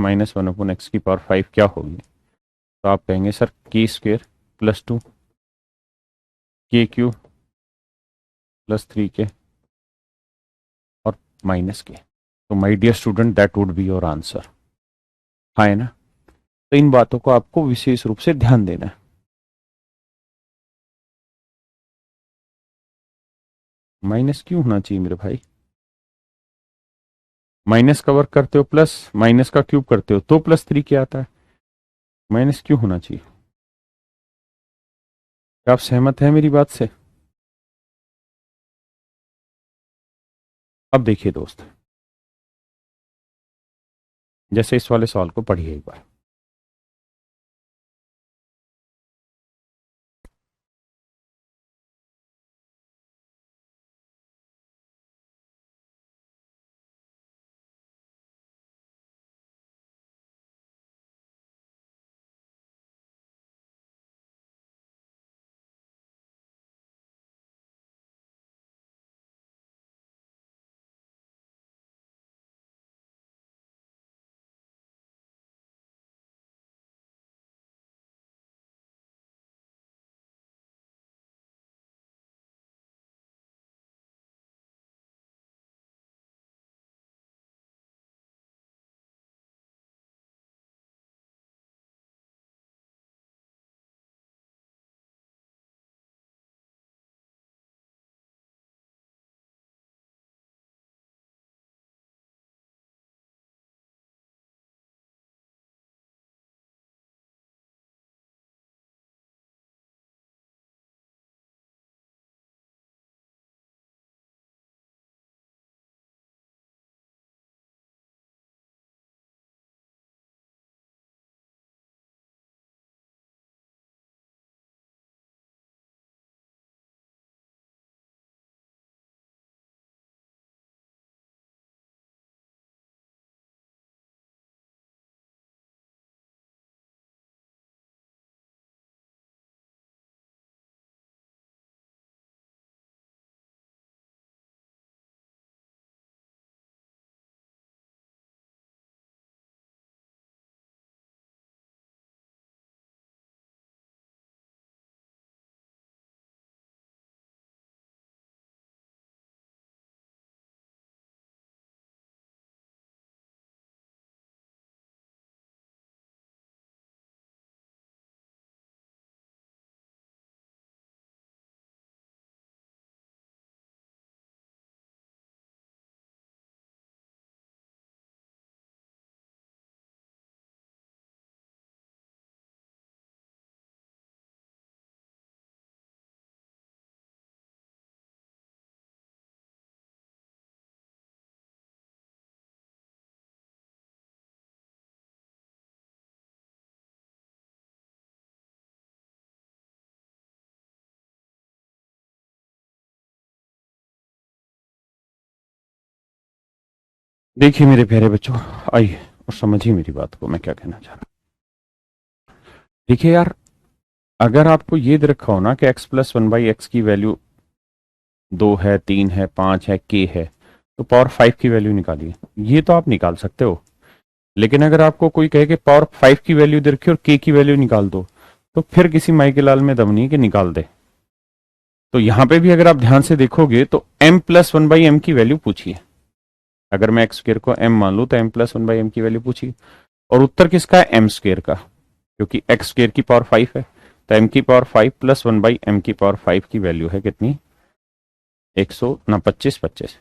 Speaker 1: -1/x⁵ क्या होगी, तो आप कहेंगे सर k² + 2 k³ + 3k और माइनस के। तो my dear student that would be your answer. हाँ है ना? तो इन बातों को आपको विशेष रूप से ध्यान देना है। माइनस क्यों होना चाहिए मेरे भाई? माइनस का वर्क करते हो प्लस, माइनस का क्यूब करते हो तो +3 क्या आता है, माइनस क्यों होना चाहिए? क्या आप सहमत हैं मेरी बात से? अब देखिए दोस्त, जैसे इस वाले सवाल को पढ़िए एक बार। देखिए मेरे प्यारे बच्चों, आइए और समझिए मेरी बात को, मैं क्या कहना चाह रहा हूं। देखिए यार, अगर आपको ये दे रखा हो ना कि x प्लस 1/x की वैल्यू 2 है, 3 है, 5 है, k है, तो पावर 5 की वैल्यू निकालिए। ये तो आप निकाल सकते हो, लेकिन अगर आपको कोई कहे कि पावर 5 की वैल्यू दे रखी और k की वैल्यू निकाल दो, तो फिर किसी माई के लाल में दम नहीं है कि निकाल दे। तो यहां पे भी अगर आप ध्यान से देखोगे तो m प्लस 1/m की वैल्यू पूछिए। अगर मैं एक्स स्क्र को m मान लू तो m प्लस 1/m की वैल्यू पूछिए, और उत्तर किसका है? m स्क्र का, क्योंकि एक्स स्क्र की पावर 5 है। तो m की पावर 5 प्लस 1/m की पावर 5 की वैल्यू है कितनी? 100 ना 25।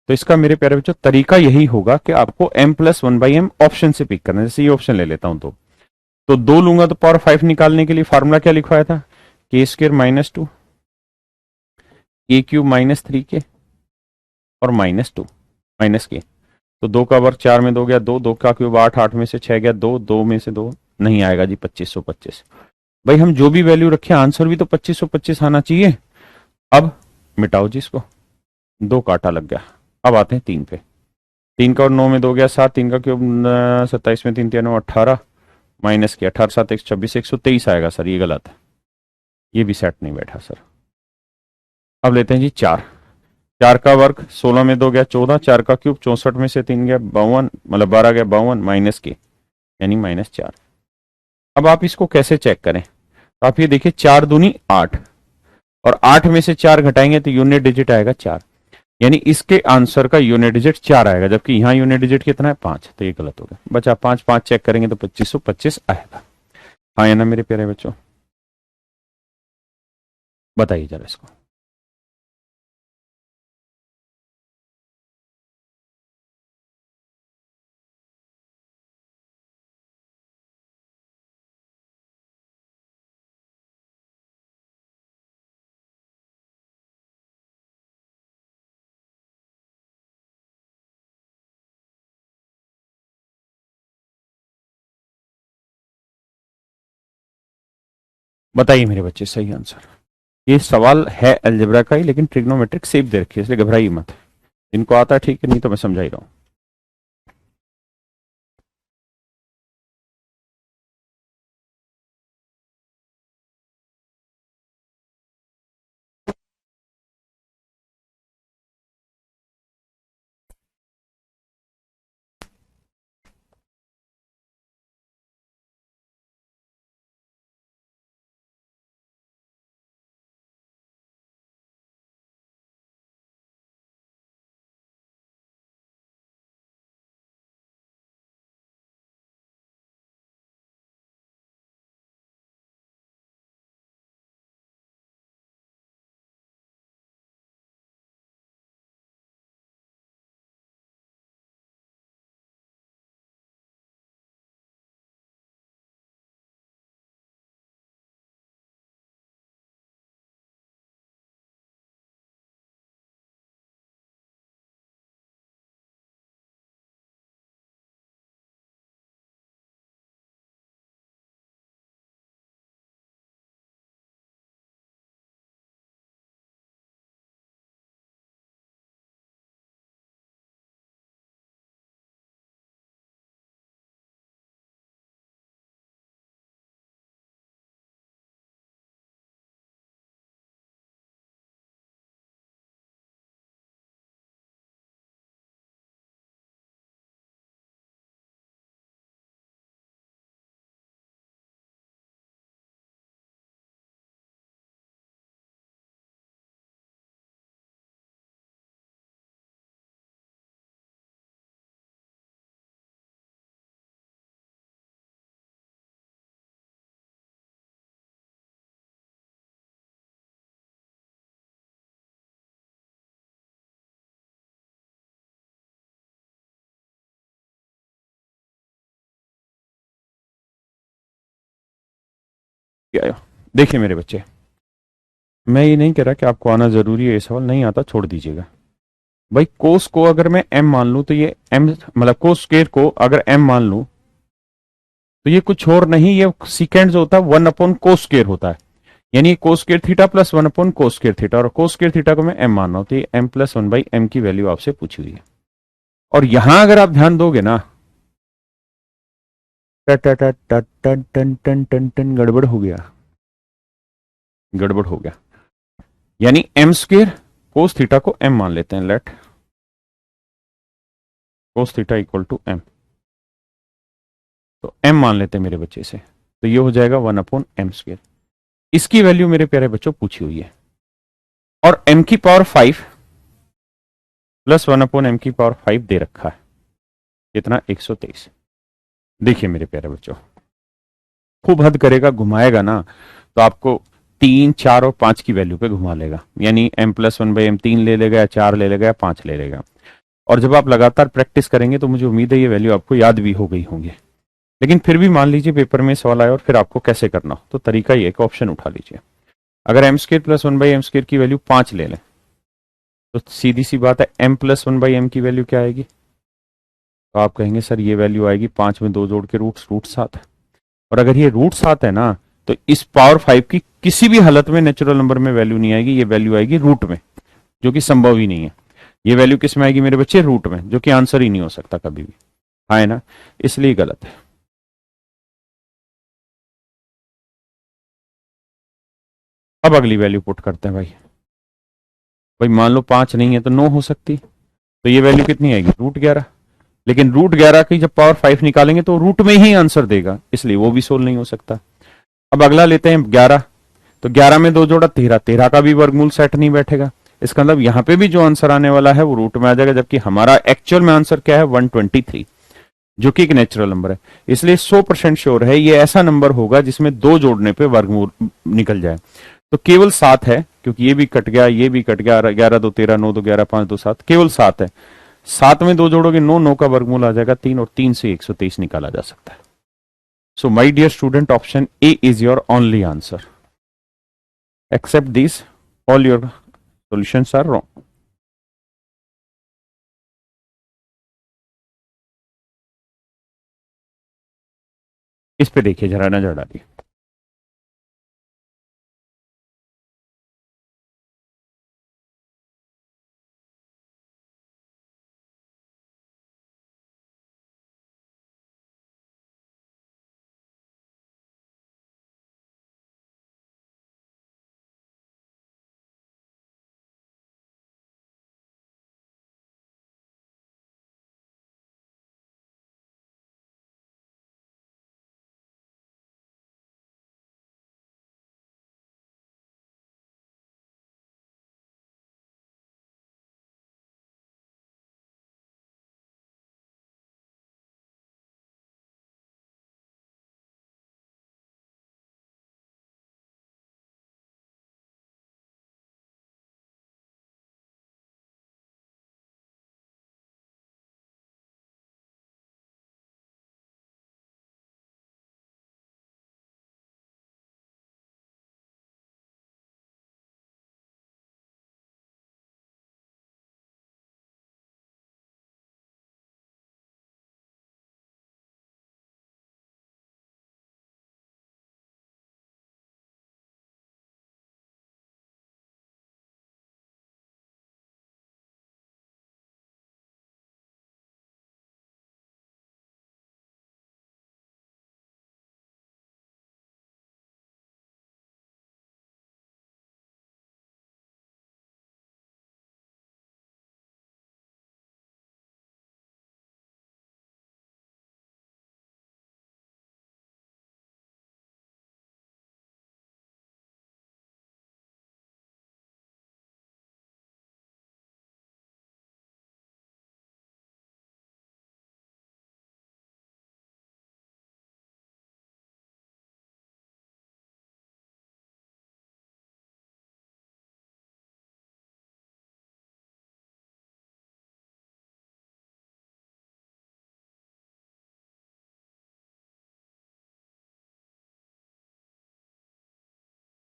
Speaker 1: तो इसका मेरे प्यारे बच्चों तरीका यही होगा कि आपको m प्लस 1/m ऑप्शन से पिक करना है। जैसे ये ऑप्शन ले लेता हूं, तो 2 लूंगा तो पावर 5 निकालने के लिए फॉर्मूला क्या लिखवाया था? k square minus 2, k cube minus 3k और माइनस 2 माइनस के। तो 2 का वर्ग 4 में 2 गया 2, 2 का क्यूब 8, 8 में से 6 गया 2, 2 में से 2 नहीं आएगा जी, 2525। भाई हम जो भी वैल्यू रखे आंसर भी तो 2525 आना चाहिए। अब मिटाओ जी इसको, 2 काटा लग गया। अब आते हैं 3 पे। 3 का और 9 में 2 गया 7, 3 का क्यूब 27 में 3 3 9 18, माइनस किया 18 7 126, 123 आएगा सर, ये गलत है, ये भी सेट नहीं बैठा सर। अब लेते हैं जी 4। 4 का वर्ग 16 में 2 गया 14, 4 का क्यूब 64 में से 3 गया 52, मतलब 12 गया 52, माइनस के यानी -4। अब आप इसको कैसे चेक करें? तो आप ये देखिए 4 दूनी 8, और 8 में से 4 घटाएंगे तो यूनिट डिजिट आएगा 4, यानी इसके आंसर का यूनिट डिजिट 4 आएगा, जबकि यहां यूनिट डिजिट कितना है? 5। तो ये गलत हो गया बचा 5, 5 चेक करेंगे तो 2525 आएगा। हाँ या ना मेरे प्यारे बच्चों, बताइए जरा इसको। बताइए मेरे बच्चे सही आंसर। ये सवाल है अलजेब्रा का ही, लेकिन ट्रिग्नोमेट्रिक शेप दे रखी है, इसलिए घबराइए मत। इनको आता है ठीक है, नहीं तो मैं समझा ही रहा हूं। देखिए मेरे बच्चे, मैं ये नहीं कह रहा कि आपको आना जरूरी है, ये सवाल नहीं आता छोड़ दीजिएगा। भाई कोस को अगर मैं m मान लूं तो ये m, मतलब कोस स्क्वायर को अगर m मान लूं तो ये कुछ और नहीं, ये सीकेंड जो होता है 1 अपॉन कोस स्क्वायर होता है, यानी cos square theta plus 1 upon cos square theta, और कोस स्क्वायर थीटा को मैं m मान रहा हूं, तो ये m प्लस 1/m की वैल्यू आपसे पूछी हुई है। और यहां अगर आप ध्यान दोगे ना, गड़बड़ हो गया, गड़बड़ हो गया। यानी एम स्क्वेयर कोस थीटा को एम मान लेते हैं, let cos theta equal to m, तो एम मान लेते हैं मेरे बच्चे से, तो ये हो जाएगा 1/m²। इसकी वैल्यू मेरे प्यारे बच्चों पूछी हुई है, और m की पावर 5 प्लस 1/m² दे रखा है, कितना 123। देखिए मेरे प्यारे बच्चों, खूब हद करेगा, घुमाएगा ना तो आपको 3, 4 और 5 की वैल्यू पे घुमा लेगा, यानी m+1/m 3 ले लेगा या 4 ले लेगा या 5 ले लेगा। और जब आप लगातार प्रैक्टिस करेंगे तो मुझे उम्मीद है ये वैल्यू आपको याद भी हो गई होंगी। लेकिन फिर भी मान लीजिए पेपर में सवाल आया और फिर आपको कैसे करना हो, तो तरीका ये, एक ऑप्शन उठा लीजिए। अगर m² + 1/m² की वैल्यू 5 ले लें तो सीधी सी बात है m + 1/m की वैल्यू क्या आएगी, तो आप कहेंगे सर ये वैल्यू आएगी 5 में 2 जोड़ के √7। और अगर ये √7 है ना, तो इस पावर 5 की किसी भी हालत में नेचुरल नंबर में वैल्यू नहीं आएगी, ये वैल्यू आएगी रूट में, जो कि संभव ही नहीं है। ये वैल्यू किस में आएगी मेरे बच्चे, रूट में, जो कि आंसर ही नहीं हो सकता कभी भी, हाँ है ना, इसलिए गलत है। अब अगली वैल्यू पुट करते हैं भाई। भाई मान लो 5 नहीं है तो 9 हो सकती, तो ये वैल्यू कितनी आएगी, √11। लेकिन √11 की जब पावर 5 निकालेंगे तो रूट में ही आंसर देगा, इसलिए वो भी सोल्व नहीं हो सकता। अब अगला लेते हैं 11, तो 11 में 2 जोड़ा 13, 13 का भी वर्गमूल सेट नहीं बैठेगा। इसका मतलब यहां पे भी जो आंसर आने वाला है वो रूट में आ जाएगा, जबकि हमारा एक्चुअल में आंसर क्या है 123, जो कि एक नेचुरल नंबर है। इसलिए 100% श्योर है ये ऐसा नंबर होगा जिसमें 2 जोड़ने पे वर्गमूल निकल जाए। तो केवल 7 है, क्योंकि ये भी कट गया, ये भी कट गया, 11 2 13, 9 2 11, 5 2 7, केवल 7 है। 7 में 2 जोड़ोगे 9, 9 का वर्गमूल आ जाएगा 3, और 3 से 123 निकाला जा सकता है। So my dear student, option A is your only answer. Except this, all your solutions are wrong. इस पे देखिए जरा, नजर डालिए।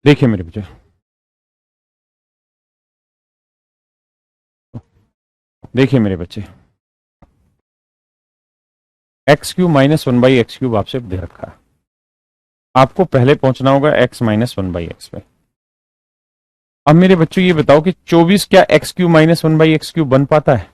Speaker 1: देखिए मेरे बच्चे, देखिए मेरे बच्चे, x³ - 1/x³ आपसे दे रखा है, आपको पहले पहुंचना होगा x - 1/x पे। अब मेरे बच्चों ये बताओ कि 24 क्या x³ - 1/x³ बन पाता है?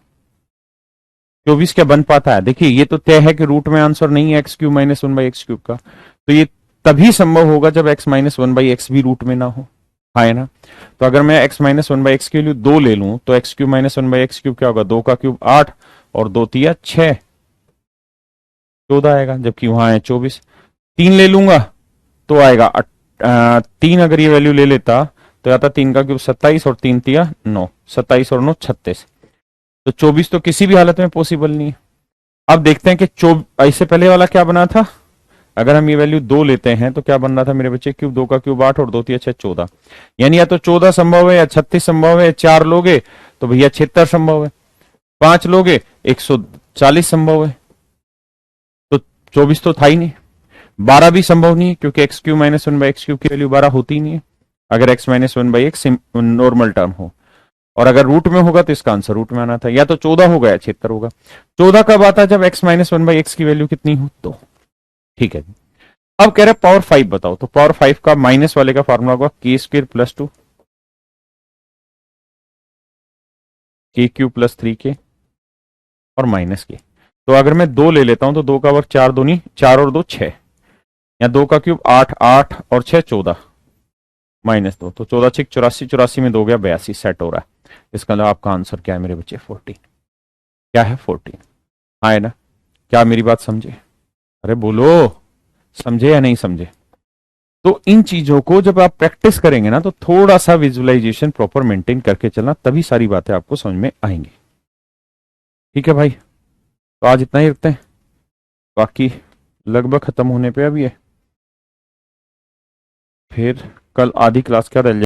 Speaker 1: 24 क्या बन पाता है? देखिए ये तो तय है कि रूट में आंसर नहीं है x cube minus one by x cube का, तो ये तभी संभव होगा जब x minus one by x भी रूट में ना हो, है ना। तो अगर मैं x minus one by x की वैल्यू 2 ले लूं तो x cube minus one by x cube क्या होगा? 2 का क्यूब 8 और 2 तिया 6, 14 आएगा, जबकि वहां है 24। 3 ले लूंगा तो आएगा 3, अगर ये वैल्यू ले लेता तो आता 3 का क्यूब 27 और 3 तिया 9, 27 और 9 36, तो 24 तो किसी भी हालत में पॉसिबल नहीं है। अब देखते हैं कि इससे पहले वाला क्या बना था। अगर हम ये वैल्यू 2 लेते हैं तो क्या बन रहा था मेरे बच्चे? क्यूब 2 का क्यूब 8 और 2 तिया 6 14, यानी या तो 14 संभव है या 36 संभव है। 4 लोगे तो भैया 76 संभव है, 5 लोगे 140 संभव है, तो 24 तो था ही नहीं। 12 भी संभव नहीं है क्योंकि x cube minus one by x cube की वैल्यू 12 होती ही नहीं है अगर x minus one by x normal term हो, और अगर रूट में होगा तो इसका आंसर रूट में आना था। या तो 14 होगा या 76 होगा। 14 कब आता है? जब x minus one by x की वैल्यू कितनी हो तो। ठीक है जी। अब कह रहे पावर 5 बताओ, तो पावर 5 का माइनस वाले का फॉर्मूला होगा के स्क्र प्लस 2 के क्यू प्लस 3 के और माइनस के। तो अगर मैं 2 ले लेता हूं तो 2 का वर्ग 4 दूनी 4 और 2 6, या 2 का क्यूब 8 8 और 6 14 माइनस 2, तो 14 6 84, 84 में 2 गया 82, सेट हो रहा है। इसका मतलब आपका आंसर क्या है मेरे बच्चे? 14। क्या है? 14। हाँ है ना? क्या मेरी बात समझे? अरे बोलो, समझे या नहीं समझे? तो इन चीजों को जब आप प्रैक्टिस करेंगे ना तो थोड़ा सा विजुअलाइजेशन प्रॉपर मेंटेन करके चलना, तभी सारी बातें आपको समझ में आएंगी। ठीक है भाई, तो आज इतना ही रखते हैं, बाकी लगभग खत्म होने पे अभी है, फिर कल आधी क्लास क्या रह